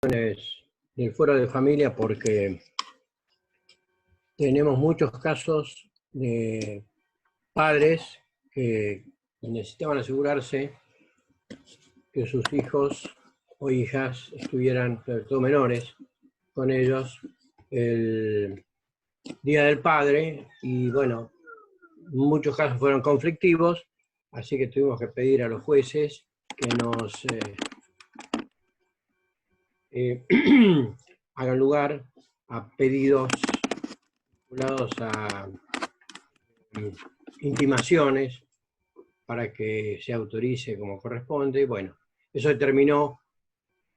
Del Foro de Familia porque tenemos muchos casos de padres que necesitaban asegurarse que sus hijos o hijas estuvieran, sobre todo menores, con ellos el Día del Padre, y bueno, muchos casos fueron conflictivos, así que tuvimos que pedir a los jueces que nos hagan lugar a pedidos vinculados a intimaciones para que se autorice como corresponde. Bueno, eso determinó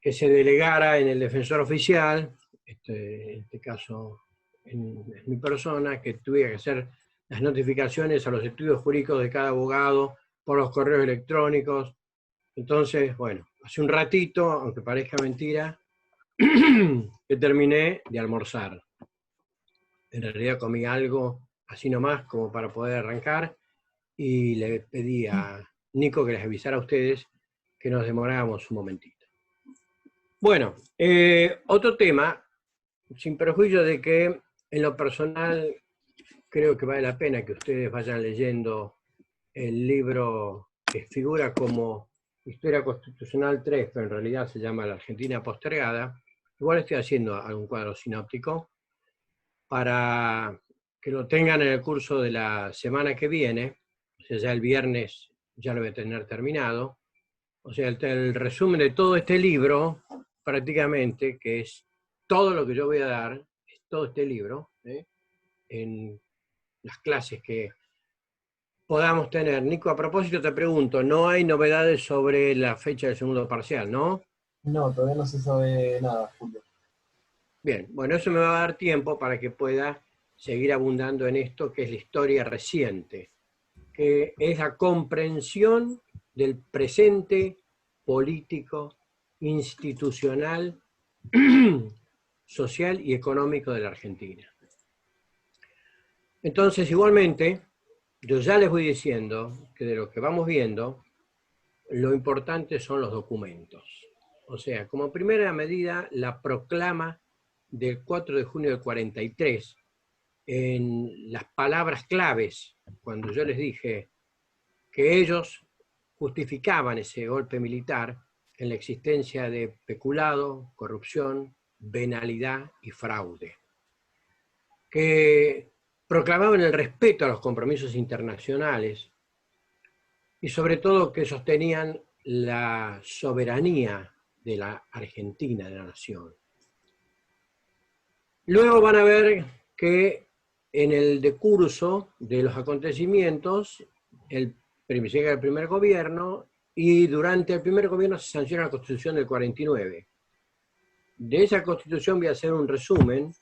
que se delegara en el defensor oficial, en este caso en mi persona, que tuviera que hacer las notificaciones a los estudios jurídicos de cada abogado por los correos electrónicos. Entonces, bueno, hace un ratito, aunque parezca mentira, que terminé de almorzar. En realidad comí algo así nomás como para poder arrancar, y le pedí a Nico que les avisara a ustedes que nos demorábamos un momentito. Bueno, otro tema, sin perjuicio de que en lo personal creo que vale la pena que ustedes vayan leyendo el libro que figura como Historia Constitucional 3, pero en realidad se llama La Argentina Postergada. Igual estoy haciendo algún cuadro sinóptico para que lo tengan en el curso de la semana que viene. O sea, ya el viernes ya lo voy a tener terminado. O sea, el resumen de todo este libro, prácticamente, que es todo lo que yo voy a dar, es todo este libro, en las clases que podamos tener. Nico, a propósito te pregunto, no hay novedades sobre la fecha del segundo parcial, ¿no? No, todavía no se sabe nada, Julio. Bien, bueno, eso me va a dar tiempo para que pueda seguir abundando en esto que es la historia reciente, que es la comprensión del presente político, institucional, social y económico de la Argentina. Entonces, igualmente, yo ya les voy diciendo que de lo que vamos viendo, lo importante son los documentos. O sea, como primera medida, la proclama del 4 de junio del 43, en las palabras claves, cuando yo les dije que ellos justificaban ese golpe militar en la existencia de peculado, corrupción, venalidad y fraude, que proclamaban el respeto a los compromisos internacionales y sobre todo que sostenían la soberanía de la Argentina, de la nación. Luego van a ver que en el decurso de los acontecimientos, llega el primer gobierno, y durante el primer gobierno se sanciona la Constitución del 49. De esa Constitución voy a hacer un resumen,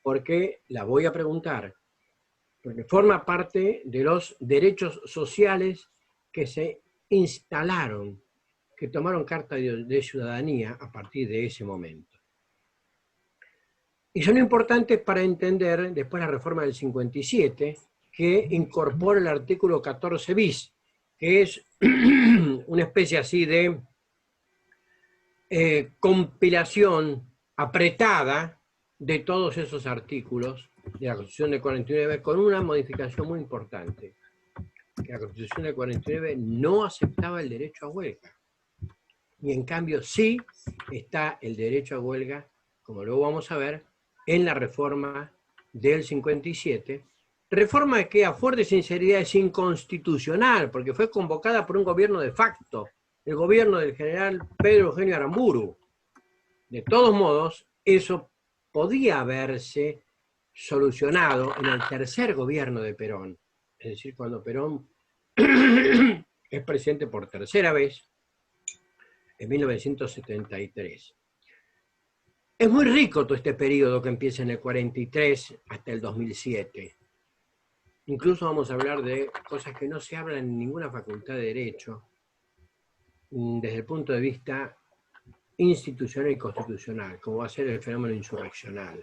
porque la voy a preguntar, porque forma parte de los derechos sociales que se instalaron, que tomaron carta de ciudadanía a partir de ese momento. Y son importantes para entender después la reforma del 57, que incorpora el artículo 14 bis, que es una especie así de compilación apretada de todos esos artículos de la Constitución del 49, con una modificación muy importante, que la Constitución del 49 no aceptaba el derecho a huelga, y en cambio sí está el derecho a huelga, como luego vamos a ver, en la reforma del 57, reforma que a fuerte sinceridad es inconstitucional, porque fue convocada por un gobierno de facto, el gobierno del general Pedro Eugenio Aramburu. De todos modos, eso podía haberse solucionado en el tercer gobierno de Perón, es decir, cuando Perón es presidente por tercera vez, en 1973. Es muy rico todo este periodo que empieza en el 43 hasta el 2007. Incluso vamos a hablar de cosas que no se hablan en ninguna facultad de Derecho, desde el punto de vista institucional y constitucional, como va a ser el fenómeno insurreccional.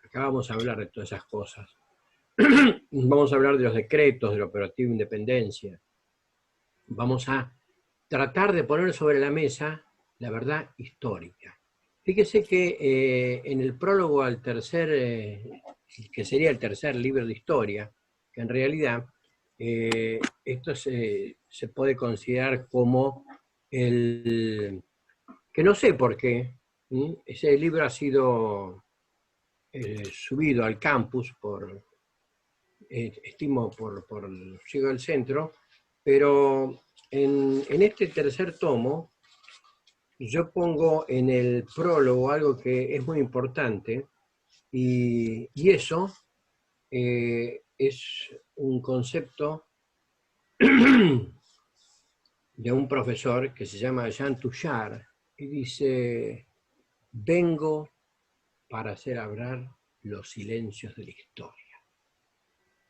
Acá vamos a hablar de todas esas cosas. Vamos a hablar de los decretos, del operativo Independencia. Vamos a tratar de poner sobre la mesa la verdad histórica. Fíjese que en el prólogo al tercer, que sería el tercer libro de historia, que en realidad esto se puede considerar como el, que no sé por qué, ese libro ha sido subido al campus estimo por el Ciego del Centro, pero en este tercer tomo yo pongo en el prólogo algo que es muy importante y eso es un concepto de un profesor que se llama Jean Touchard y dice, vengo para hacer hablar los silencios de la historia.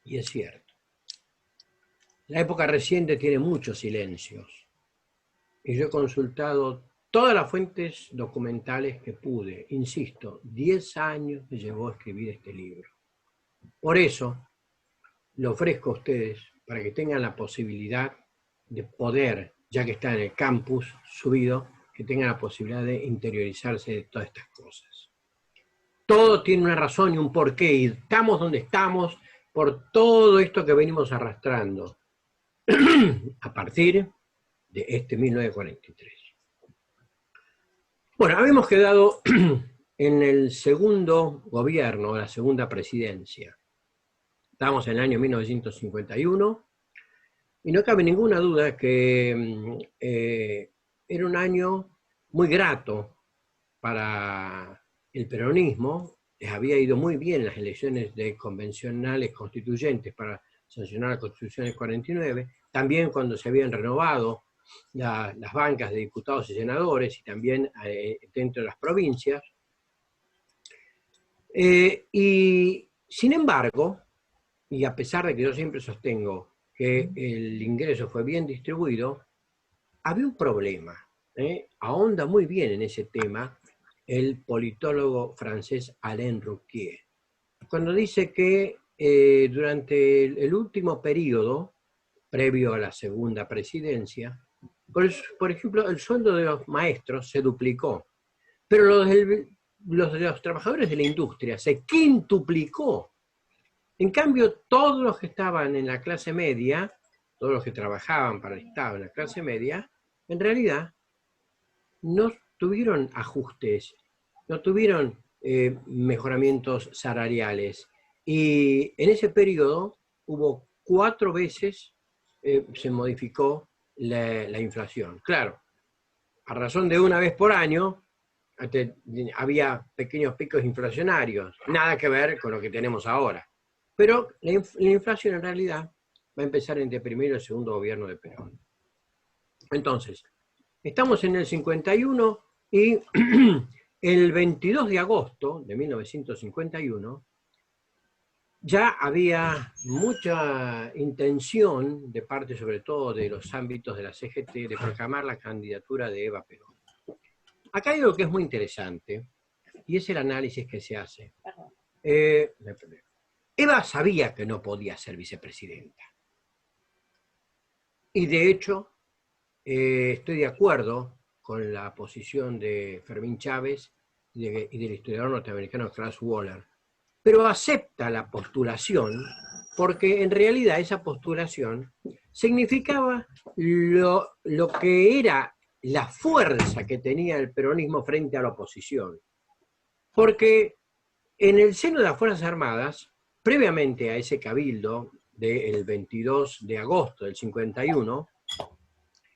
Y es cierto. La época reciente tiene muchos silencios y yo he consultado todas las fuentes documentales que pude. Insisto, 10 años me llevó a escribir este libro. Por eso lo ofrezco a ustedes para que tengan la posibilidad de poder, ya que está en el campus subido, que tengan la posibilidad de interiorizarse de todas estas cosas. Todo tiene una razón y un porqué, y estamos donde estamos por todo esto que venimos arrastrando a partir de este 1943. Bueno, habíamos quedado en el segundo gobierno, la segunda presidencia. Estábamos en el año 1951 y no cabe ninguna duda que era un año muy grato para el peronismo. Les había ido muy bien las elecciones de convencionales constituyentes para sancionar la Constitución del 49, también cuando se habían renovado las bancas de diputados y senadores y también dentro de las provincias. Y sin embargo, y a pesar de que yo siempre sostengo que el ingreso fue bien distribuido, había un problema. Ahonda muy bien en ese tema el politólogo francés Alain Rouquier, cuando dice que durante el último periodo, previo a la segunda presidencia, por ejemplo, el sueldo de los maestros se duplicó, pero los de los trabajadores de la industria se quintuplicó. En cambio, todos los que estaban en la clase media, todos los que trabajaban para el Estado en la clase media, en realidad no tuvieron ajustes, no tuvieron mejoramientos salariales. Y en ese periodo hubo 4 veces se modificó la inflación. Claro, a razón de una vez por año, había pequeños picos inflacionarios, nada que ver con lo que tenemos ahora. Pero la inflación en realidad va a empezar entre el primero y el segundo gobierno de Perón. Entonces, estamos en el 51 y el 22 de agosto de 1951 ya había mucha intención de parte sobre todo de los ámbitos de la CGT de proclamar la candidatura de Eva Perón. Acá hay algo que es muy interesante y es el análisis que se hace. Eva sabía que no podía ser vicepresidenta. Y de hecho, estoy de acuerdo con la posición de Fermín Chávez y del historiador norteamericano Klaus Waller, pero acepta la postulación porque en realidad esa postulación significaba lo que era la fuerza que tenía el peronismo frente a la oposición. Porque en el seno de las Fuerzas Armadas, previamente a ese cabildo del 22 de agosto del 51,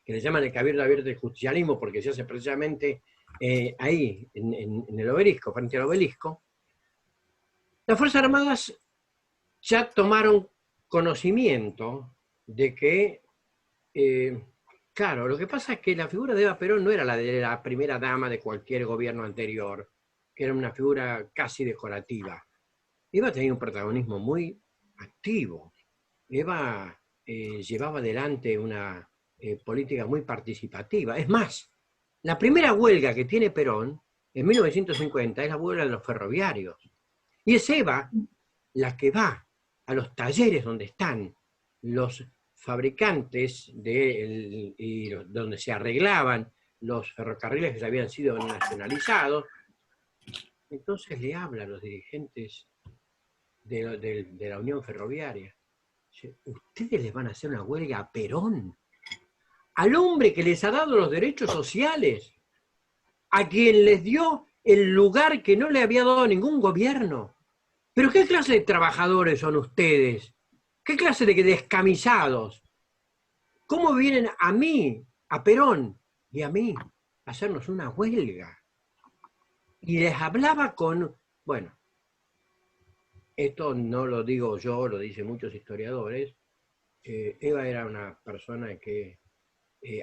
que le llaman el Cabildo Abierto del Justicialismo porque se hace precisamente ahí, en el obelisco, frente al obelisco, las Fuerzas Armadas ya tomaron conocimiento de que, claro, lo que pasa es que la figura de Eva Perón no era la de la primera dama de cualquier gobierno anterior, que era una figura casi decorativa. Eva tenía un protagonismo muy activo. Eva llevaba adelante una política muy participativa. Es más, la primera huelga que tiene Perón en 1950 es la huelga de los ferroviarios. Y es Eva la que va a los talleres donde están los fabricantes y donde se arreglaban los ferrocarriles que habían sido nacionalizados, Entonces le habla a los dirigentes de la Unión Ferroviaria. Dice, ¿ustedes les van a hacer una huelga a Perón? Al hombre que les ha dado los derechos sociales, a quien les dio el lugar que no le había dado ningún gobierno. ¿Pero qué clase de trabajadores son ustedes? ¿Qué clase de descamisados? ¿Cómo vienen a mí, a Perón y a mí, a hacernos una huelga? Y les hablaba con, bueno, esto no lo digo yo, lo dicen muchos historiadores. Eva era una persona que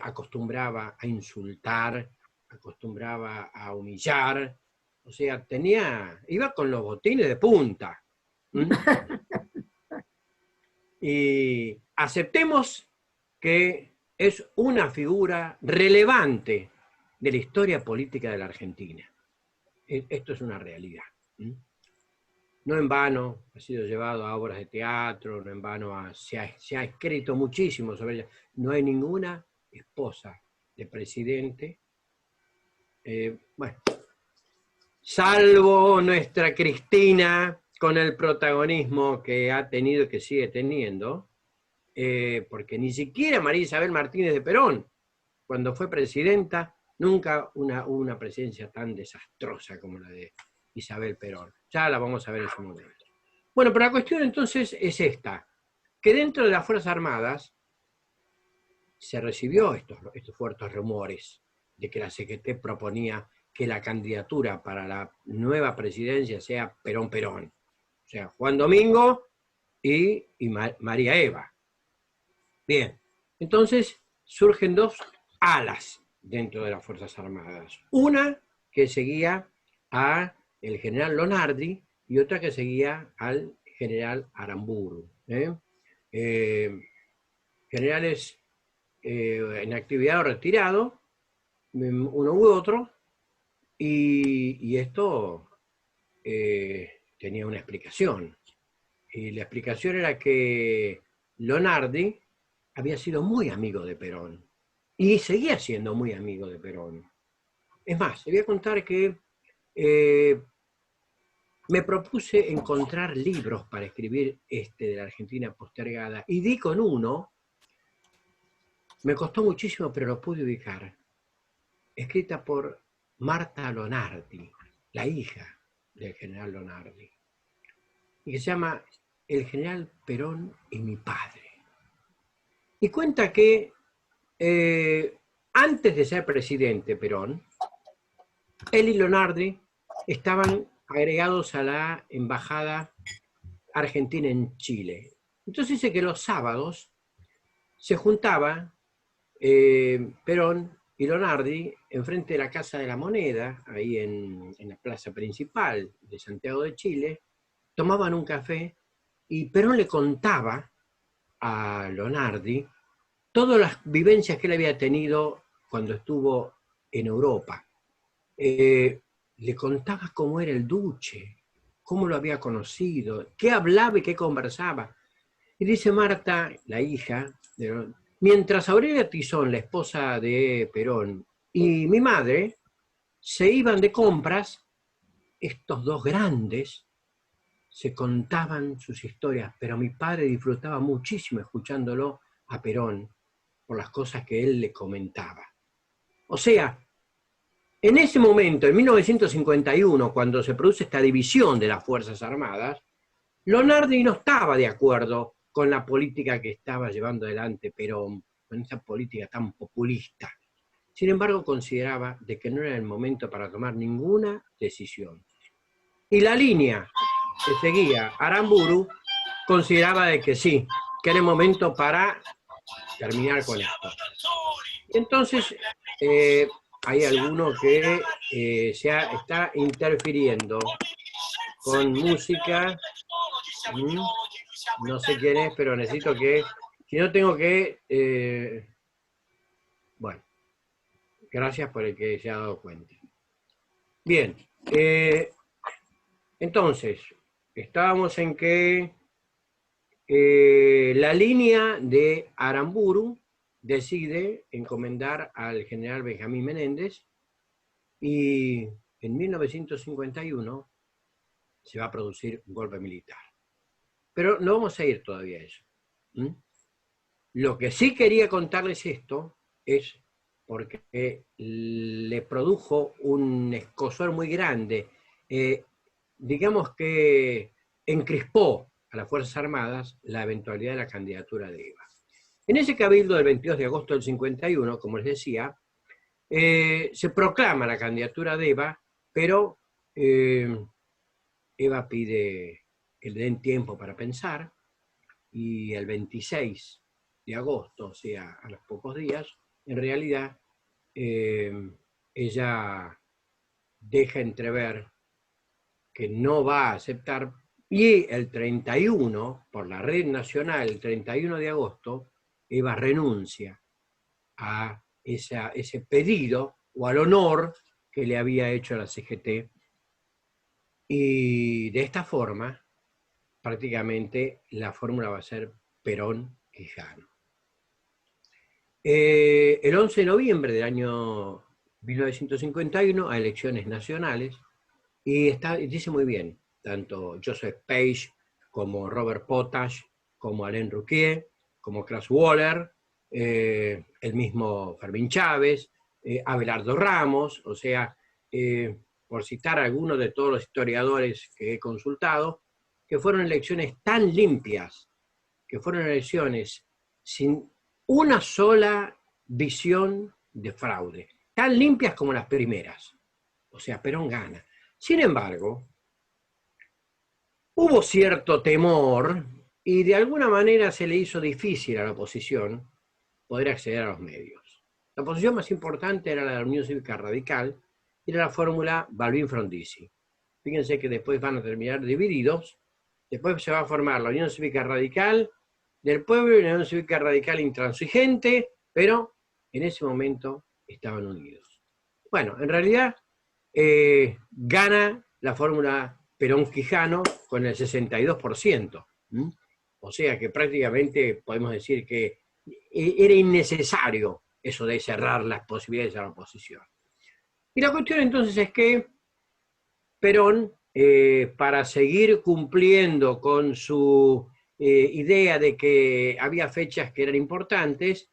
acostumbraba a insultar, acostumbraba a humillar, o sea, iba con los botines de punta. Y aceptemos que es una figura relevante de la historia política de la Argentina. Esto es una realidad. No en vano ha sido llevado a obras de teatro, no en vano se ha escrito muchísimo sobre ella. No hay ninguna esposa de presidente, bueno, salvo nuestra Cristina, con el protagonismo que ha tenido y que sigue teniendo, porque ni siquiera María Isabel Martínez de Perón, cuando fue presidenta, nunca una presidencia tan desastrosa como la de Isabel Perón. Ya la vamos a ver en su momento. Bueno, pero la cuestión entonces es esta, que dentro de las Fuerzas Armadas se recibió estos fuertes rumores de que la CGT proponía que la candidatura para la nueva presidencia sea Perón-Perón. O sea, Juan Domingo y María Eva. Bien, entonces surgen dos alas dentro de las Fuerzas Armadas. Una que seguía a el general Lonardi y otra que seguía al general Aramburu. Generales en actividad o retirado, uno u otro, y esto tenía una explicación. Y la explicación era que Lonardi había sido muy amigo de Perón y seguía siendo muy amigo de Perón. Es más, te voy a contar que me propuse encontrar libros para escribir de la Argentina postergada y di con uno, me costó muchísimo, pero lo pude ubicar, escrita por Marta Lonardi, la hija del general Lonardi, y que se llama El general Perón y mi padre. Y cuenta que antes de ser presidente Perón, él y Lonardi estaban agregados a la embajada argentina en Chile. Entonces dice que los sábados se juntaba Perón y Lonardi enfrente de la Casa de la Moneda, ahí en la plaza principal de Santiago de Chile, tomaban un café y Perón le contaba a Lonardi todas las vivencias que él había tenido cuando estuvo en Europa. Le contaba cómo era el duce, cómo lo había conocido, qué hablaba y qué conversaba. Y dice Marta, la hija, mientras Aurelia Tizón, la esposa de Perón, y mi madre se iban de compras, estos dos grandes se contaban sus historias, pero mi padre disfrutaba muchísimo escuchándolo a Perón por las cosas que él le comentaba. O sea, en ese momento, en 1951, cuando se produce esta división de las Fuerzas Armadas, Lonardi no estaba de acuerdo con la política que estaba llevando adelante Perón, con esa política tan populista. Sin embargo, consideraba de que no era el momento para tomar ninguna decisión. Y la línea que seguía Aramburu consideraba de que sí, que era el momento para terminar con esto. Entonces, hay alguno que está interfiriendo con música. No sé quién es, pero necesito que, si no tengo que, bueno, gracias por el que se ha dado cuenta. Bien, entonces, estábamos en que la línea de Aramburu decide encomendar al general Benjamín Menéndez y en 1951 se va a producir un golpe militar. Pero no vamos a ir todavía a eso. Lo que sí quería contarles esto es porque le produjo un escozor muy grande. Digamos que encrispó a las Fuerzas Armadas la eventualidad de la candidatura de Eva. En ese cabildo del 22 de agosto del 51, como les decía, se proclama la candidatura de Eva, pero Eva pide que le den tiempo para pensar, y el 26 de agosto, o sea, a los pocos días, en realidad ella deja entrever que no va a aceptar, y el 31, por la red nacional, el 31 de agosto, Eva renuncia a ese pedido o al honor que le había hecho a la CGT, y de esta forma prácticamente la fórmula va a ser Perón-Quijano. El 11 de noviembre del año 1951, a elecciones nacionales, y dice muy bien, tanto Joseph Page como Robert Potash, como Alain Rouquier, como Klaus Waller, el mismo Fermín Chávez, Abelardo Ramos, o sea, por citar algunos de todos los historiadores que he consultado, que fueron elecciones tan limpias, que fueron elecciones sin una sola visión de fraude, tan limpias como las primeras. O sea, Perón gana. Sin embargo, hubo cierto temor y de alguna manera se le hizo difícil a la oposición poder acceder a los medios. La oposición más importante era la Unión Cívica Radical y era la fórmula Balbín-Frondizi. Fíjense que después van a terminar divididos, después se va a formar la Unión Cívica Radical del Pueblo y la Unión Cívica Radical Intransigente, pero en ese momento estaban unidos. Bueno, en realidad gana la fórmula Perón-Quijano con el 62%. O sea que prácticamente podemos decir que era innecesario eso de cerrar las posibilidades a la oposición. Y la cuestión entonces es que Perón, para seguir cumpliendo con su idea de que había fechas que eran importantes,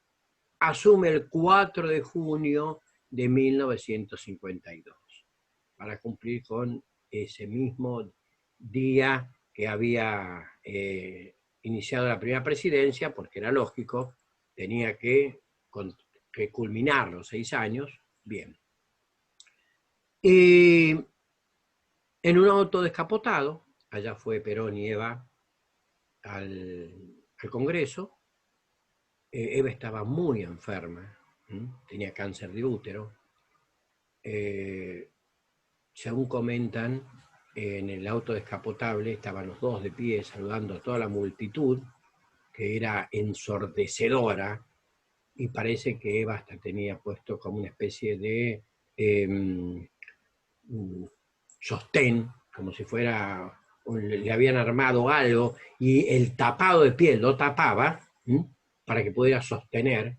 asume el 4 de junio de 1952, para cumplir con ese mismo día que había iniciado la primera presidencia, porque era lógico, tenía que culminar los 6 años. Bien. Y en un auto descapotado, allá fue Perón y Eva al Congreso. Eva estaba muy enferma, tenía cáncer de útero. Según comentan, en el auto descapotable estaban los dos de pie saludando a toda la multitud, que era ensordecedora, y parece que Eva hasta tenía puesto como una especie de sostén, como si fuera, le habían armado algo, y el tapado de piel lo tapaba para que pudiera sostener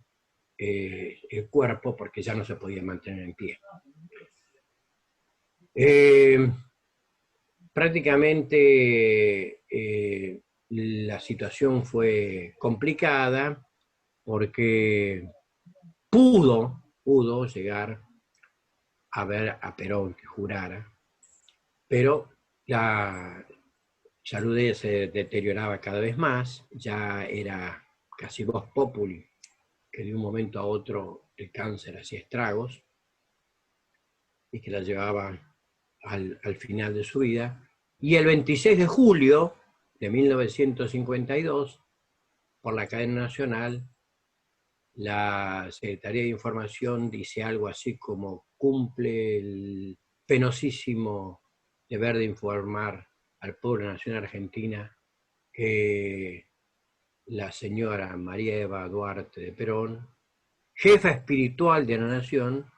el cuerpo, porque ya no se podía mantener en pie. Prácticamente la situación fue complicada porque pudo llegar a ver a Perón que jurara, pero la salud de ella se deterioraba cada vez más, ya era casi vox populi, que de un momento a otro el cáncer hacía estragos y que la llevaba al final de su vida. Y el 26 de julio de 1952, por la cadena nacional, la Secretaría de Información dice algo así como: cumple el penosísimo deber de informar al pueblo de la nación argentina que la señora María Eva Duarte de Perón, jefa espiritual de la nación,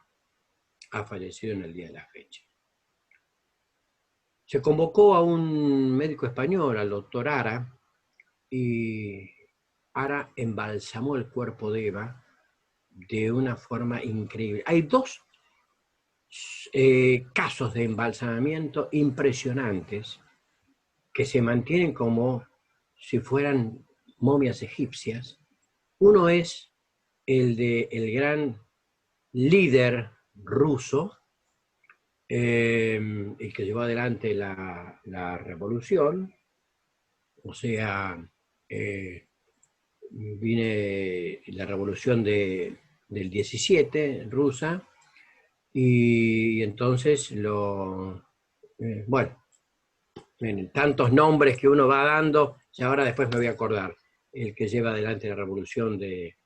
ha fallecido en el día de la fecha. Se convocó a un médico español, al doctor Ara, y Ara embalsamó el cuerpo de Eva de una forma increíble. Hay dos casos de embalsamamiento impresionantes que se mantienen como si fueran momias egipcias. Uno es el de el gran líder ruso, el que llevó adelante la revolución, o sea, viene la revolución del 17 rusa, y entonces bueno, tantos nombres que uno va dando, y ahora después me voy a acordar, el que lleva adelante la revolución de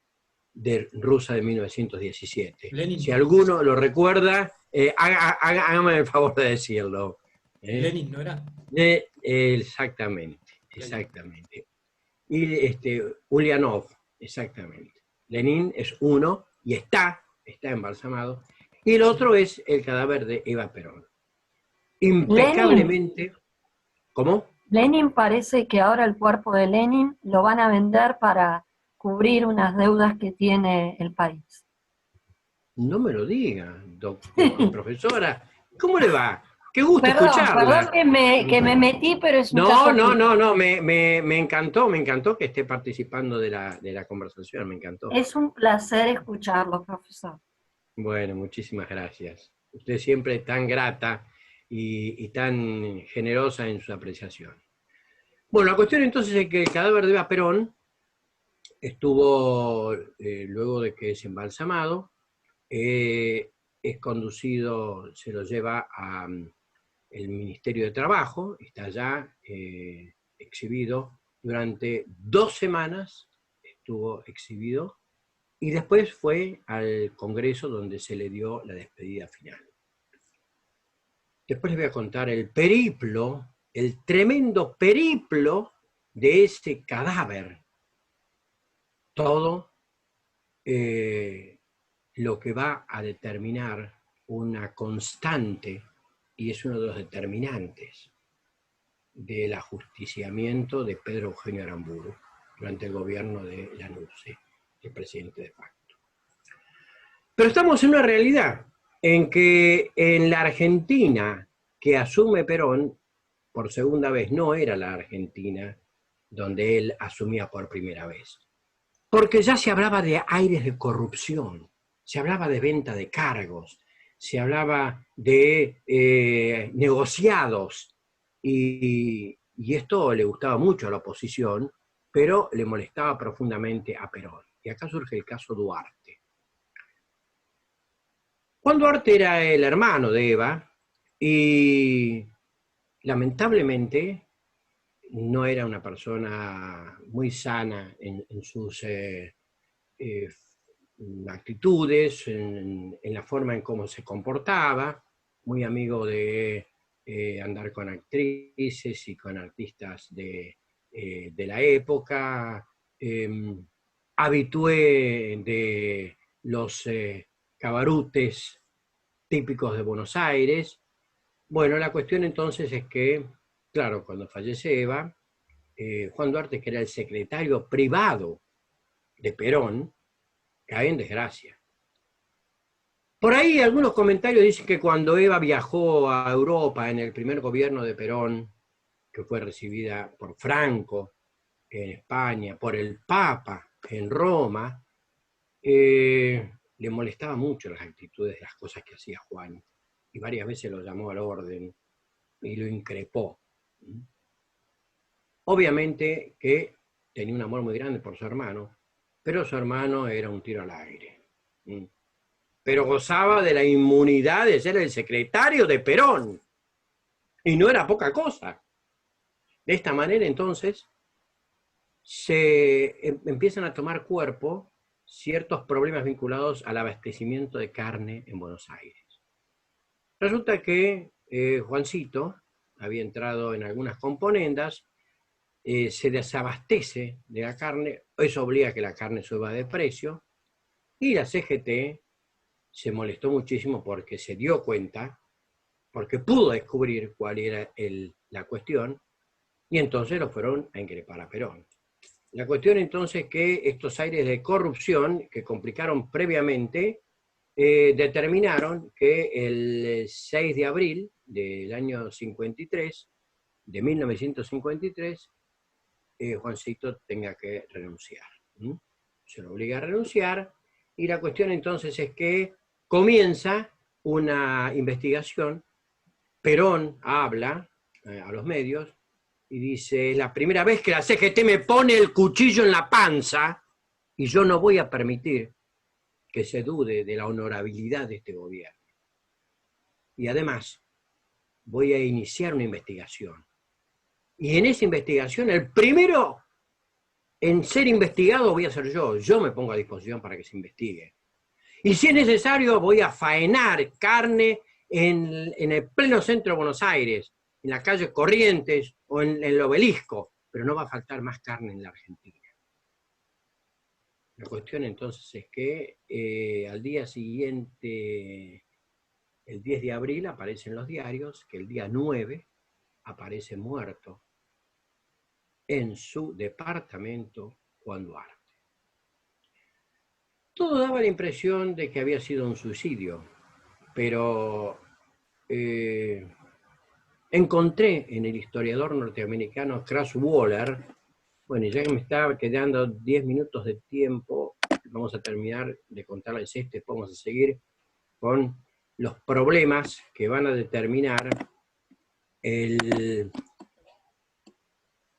rusa de 1917. Lenin. Si alguno lo recuerda, hágame el favor de decirlo. Lenin, ¿no era? Exactamente, exactamente. Y Ulyanov, exactamente. Lenin es uno y está embalsamado. Y el otro es el cadáver de Eva Perón. Impecablemente. Lenin. ¿Cómo? Lenin, parece que ahora el cuerpo de Lenin lo van a vender para cubrir unas deudas que tiene el país. No me lo diga, profesora. ¿Cómo le va? Qué gusto Perdón escucharla. que me metí, pero es un caso No, me encantó que esté participando de la conversación, me encantó. Es un placer escucharlo, profesor. Bueno, muchísimas gracias. Usted siempre tan grata y tan generosa en su apreciación. Bueno, la cuestión entonces es que el cadáver de Eva Perón estuvo, luego de que es embalsamado, es conducido, se lo lleva al Ministerio de Trabajo, está allá exhibido durante 2 semanas, estuvo exhibido, y después fue al Congreso donde se le dio la despedida final. Después les voy a contar el periplo, el tremendo periplo de ese cadáver. Todo lo que va a determinar una constante, y es uno de los determinantes del ajusticiamiento de Pedro Eugenio Aramburu durante el gobierno de Lanusse, el presidente de facto. Pero estamos en una realidad en que en la Argentina que asume Perón, por segunda vez, no era la Argentina donde él asumía por primera vez. Porque ya se hablaba de aires de corrupción, se hablaba de venta de cargos, se hablaba de negociados, y esto le gustaba mucho a la oposición, pero le molestaba profundamente a Perón. Y acá surge el caso Duarte. Juan Duarte era el hermano de Eva y lamentablemente no era una persona muy sana en sus actitudes, en la forma en cómo se comportaba, muy amigo de andar con actrices y con artistas de la época, habitué de los cabarutes típicos de Buenos Aires. Bueno, la cuestión entonces es que, claro, cuando fallece Eva, Juan Duarte, que era el secretario privado de Perón, cae en desgracia. Por ahí algunos comentarios dicen que cuando Eva viajó a Europa en el primer gobierno de Perón, que fue recibida por Franco en España, por el Papa en Roma, le molestaba mucho las actitudes de las cosas que hacía Juan, y varias veces lo llamó al orden y lo increpó. Obviamente que tenía un amor muy grande por su hermano, pero su hermano era un tiro al aire. Pero gozaba de la inmunidad de ser el secretario de Perón, y no era poca cosa. De esta manera, entonces, se empiezan a tomar cuerpo ciertos problemas vinculados al abastecimiento de carne en Buenos Aires. Resulta que Juancito había entrado en algunas componendas, se desabastece de la carne, eso obliga a que la carne suba de precio, y la CGT se molestó muchísimo porque se dio cuenta, porque pudo descubrir cuál era la cuestión, y entonces lo fueron a increpar a Perón. La cuestión entonces es que estos aires de corrupción que complicaron previamente determinaron que el 6 de abril del año 53, de 1953, Juancito tenga que renunciar. Se lo obliga a renunciar, y la cuestión entonces es que comienza una investigación. Perón habla a los medios y dice: es la primera vez que la CGT me pone el cuchillo en la panza y yo no voy a permitir que se dude de la honorabilidad de este gobierno. Y además voy a iniciar una investigación. Y en esa investigación, el primero en ser investigado voy a ser yo. Yo me pongo a disposición para que se investigue. Y si es necesario, voy a faenar carne en el pleno centro de Buenos Aires, en la calle Corrientes o en el Obelisco, pero no va a faltar más carne en la Argentina. La cuestión entonces es que al día siguiente, el 10 de abril, aparece en los diarios que el día 9 aparece muerto en su departamento Juan Duarte. Todo daba la impresión de que había sido un suicidio, pero encontré en el historiador norteamericano Krauss Waller, bueno, ya que me estaba quedando 10 minutos de tiempo, vamos a terminar de contarles esto, después vamos a seguir con los problemas que van a determinar del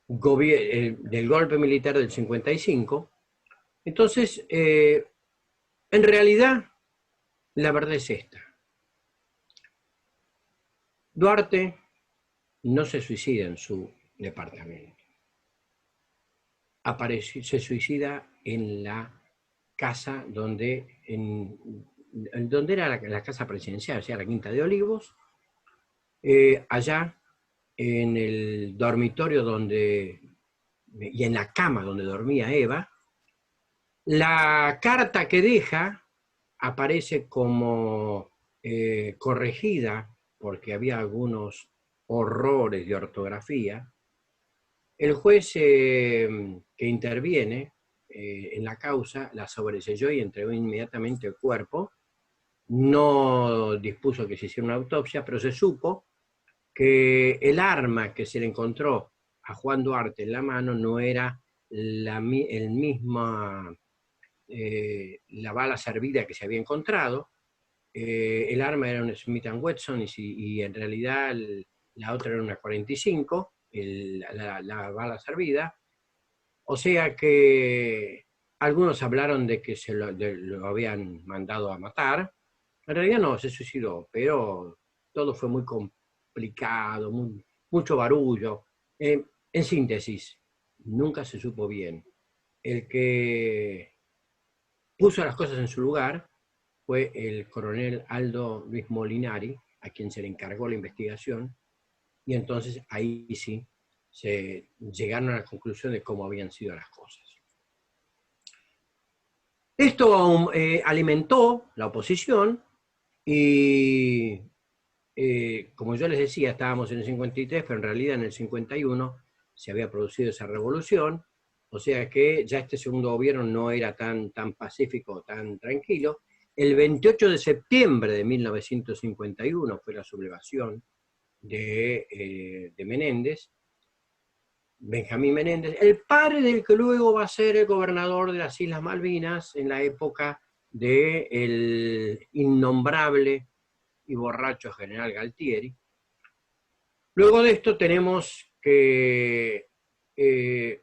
golpe militar del 55. Entonces, en realidad, la verdad es esta. Duarte no se suicida en su departamento. Se suicida en la casa donde era la casa presidencial, o sea, la Quinta de Olivos, allá en el dormitorio y en la cama donde dormía Eva. La carta que deja aparece como corregida porque había algunos horrores de ortografía. El juez que interviene en la causa la sobreselló y entregó inmediatamente el cuerpo. No dispuso que se hiciera una autopsia, pero se supo que el arma que se le encontró a Juan Duarte en la mano no era la bala servida que se había encontrado. El arma era un Smith & Wesson y en realidad la otra era una 45, la bala servida. O sea que algunos hablaron de que lo habían mandado a matar. En realidad no, se suicidó, pero todo fue muy complicado, mucho barullo. En síntesis, nunca se supo bien. El que puso las cosas en su lugar fue el coronel Aldo Luis Molinari, a quien se le encargó la investigación, y entonces ahí sí se llegaron a la conclusión de cómo habían sido las cosas. Esto alimentó la oposición y, como yo les decía, estábamos en el 53, pero en realidad en el 51 se había producido esa revolución, o sea que ya este segundo gobierno no era tan pacífico, tan tranquilo. El 28 de septiembre de 1951 fue la sublevación de Menéndez, Benjamín Menéndez, el padre del que luego va a ser el gobernador de las Islas Malvinas en la época del innombrable y borracho general Galtieri. Luego de esto tenemos que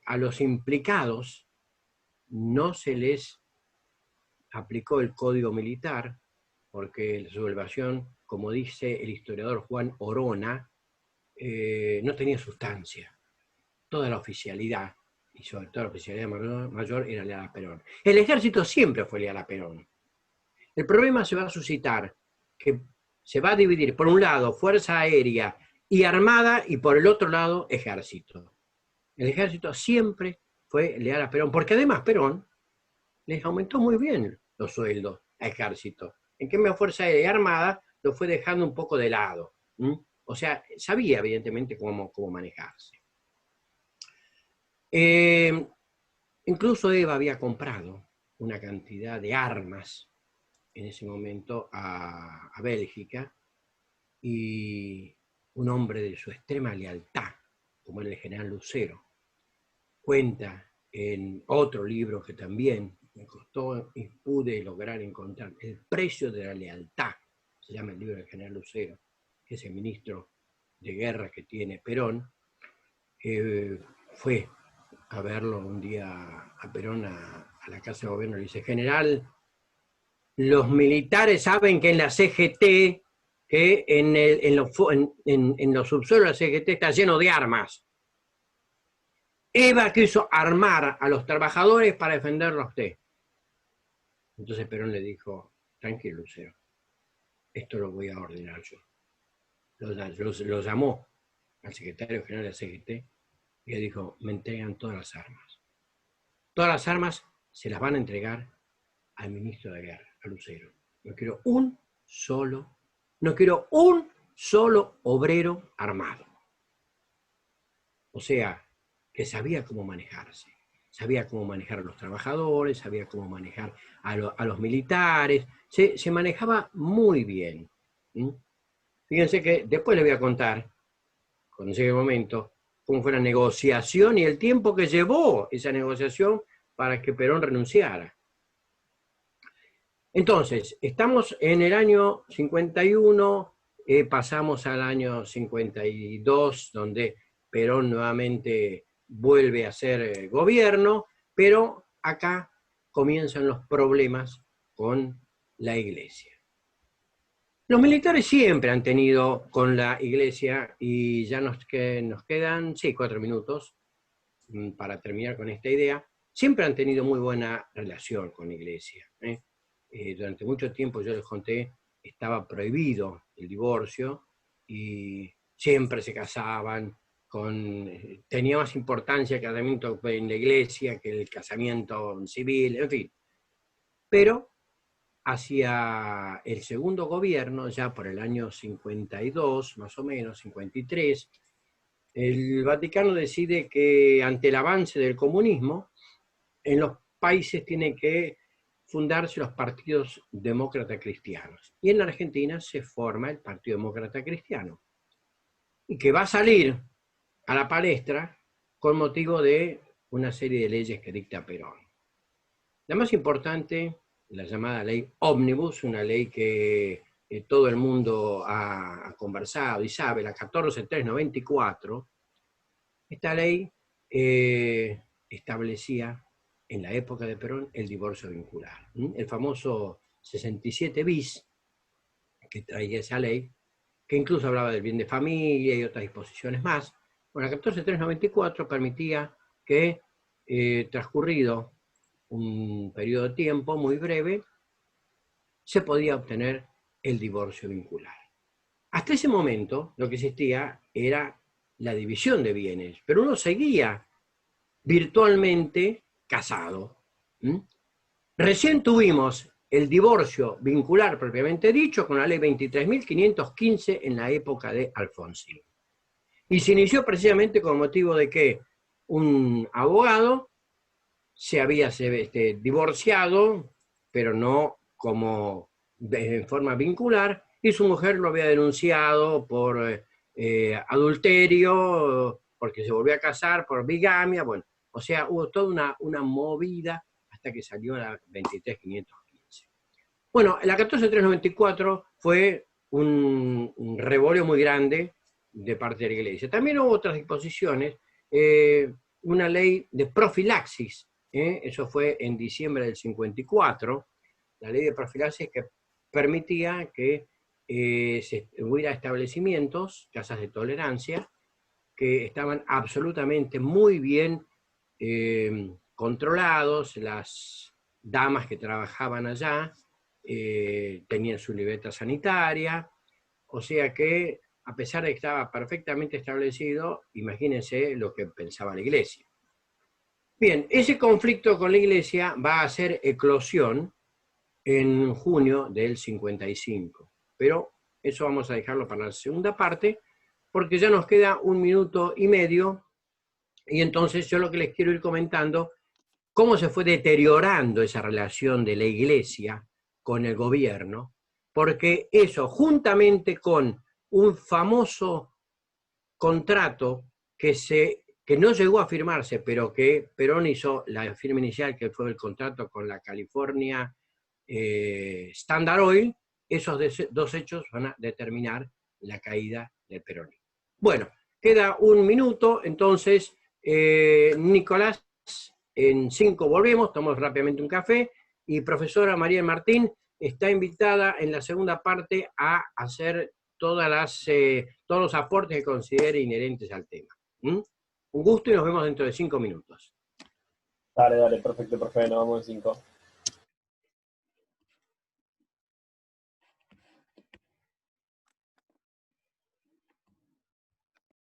a los implicados no se les aplicó el código militar, porque la sublevación, como dice el historiador Juan Orona, no tenía sustancia. Toda la oficialidad, y sobre todo la oficialidad mayor, era leal a Perón. El ejército siempre fue leal a Perón. El problema se va a suscitar que se va a dividir, por un lado, Fuerza Aérea y Armada, y por el otro lado, Ejército. El Ejército siempre fue leal a Perón, porque además Perón les aumentó muy bien los sueldos a Ejército. En cambio, Fuerza Aérea y Armada lo fue dejando un poco de lado. O sea, sabía evidentemente cómo manejarse. Incluso Eva había comprado una cantidad de armas en ese momento a Bélgica, y un hombre de su extrema lealtad, como era el general Lucero, cuenta en otro libro que también me costó y pude lograr encontrar, El precio de la lealtad, se llama el libro del general Lucero, que es el ministro de guerra que tiene Perón, fue a verlo un día a Perón a la Casa de Gobierno, le dice: general, los militares saben que en la CGT, que en los subsuelos de la CGT está lleno de armas. Eva quiso armar a los trabajadores para defenderlo a usted. Entonces Perón le dijo: tranquilo, Lucero, esto lo voy a ordenar yo. Lo llamó al secretario general de la CGT y le dijo: me entregan todas las armas. Todas las armas se las van a entregar al ministro de guerra, a Lucero. No quiero un solo obrero armado. O sea, que sabía cómo manejarse. Sabía cómo manejar a los trabajadores, sabía cómo manejar a los militares. Se manejaba muy bien. Fíjense que después les voy a contar, cuando llegue el momento, cómo fue la negociación y el tiempo que llevó esa negociación para que Perón renunciara. Entonces, estamos en el año 51, pasamos al año 52, donde Perón nuevamente vuelve a ser gobierno, pero acá comienzan los problemas con la Iglesia. Los militares siempre han tenido con la Iglesia, y ya nos quedan 4 minutos para terminar con esta idea, siempre han tenido muy buena relación con la Iglesia. Durante mucho tiempo, yo les conté, estaba prohibido el divorcio y siempre se casaban, tenía más importancia el casamiento en la Iglesia que el casamiento civil, en fin. Pero hacia el segundo gobierno, ya por el año 52, más o menos, 53, el Vaticano decide que ante el avance del comunismo, en los países tienen que fundarse los partidos demócrata cristianos. Y en la Argentina se forma el Partido Demócrata Cristiano, y que va a salir a la palestra con motivo de una serie de leyes que dicta Perón. La más importante, la llamada ley Ómnibus, una ley que todo el mundo ha conversado y sabe, la 14394, esta ley establecía en la época de Perón el divorcio vincular. El famoso 67 bis que traía esa ley, que incluso hablaba del bien de familia y otras disposiciones más. Bueno, la 14394 permitía que, transcurrido un periodo de tiempo muy breve, se podía obtener el divorcio vincular. Hasta ese momento lo que existía era la división de bienes, pero uno seguía virtualmente casado. Recién tuvimos el divorcio vincular propiamente dicho con la ley 23.515 en la época de Alfonsín. Y se inició precisamente con motivo de que un abogado se había divorciado, pero no como en forma vincular, y su mujer lo había denunciado por adulterio, porque se volvió a casar, por bigamia, bueno, o sea, hubo toda una movida hasta que salió la 23.515. Bueno, la 14394 fue un revoleo muy grande de parte de la Iglesia. También hubo otras disposiciones, una ley de profilaxis, eso fue en diciembre del 54, la ley de profilaxis que permitía que hubiera establecimientos, casas de tolerancia, que estaban absolutamente muy bien controlados. Las damas que trabajaban allá tenían su libreta sanitaria, o sea que, a pesar de que estaba perfectamente establecido, imagínense lo que pensaba la Iglesia. Bien, ese conflicto con la Iglesia va a hacer eclosión en junio del 55, pero eso vamos a dejarlo para la segunda parte, porque ya nos queda 1 minuto y medio, y entonces yo lo que les quiero ir comentando, cómo se fue deteriorando esa relación de la Iglesia con el gobierno, porque eso, juntamente con un famoso contrato que no llegó a firmarse, pero que Perón hizo la firma inicial, que fue el contrato con la California Standard Oil, esos dos hechos van a determinar la caída del peronismo. Bueno, queda un minuto, entonces, Nicolás, en 5 volvemos, tomamos rápidamente un café, y profesora María Martín está invitada en la segunda parte a hacer todos los aportes que considere inherentes al tema. Un gusto y nos vemos dentro de 5 minutos. Dale, perfecto, profe, nos vemos en 5.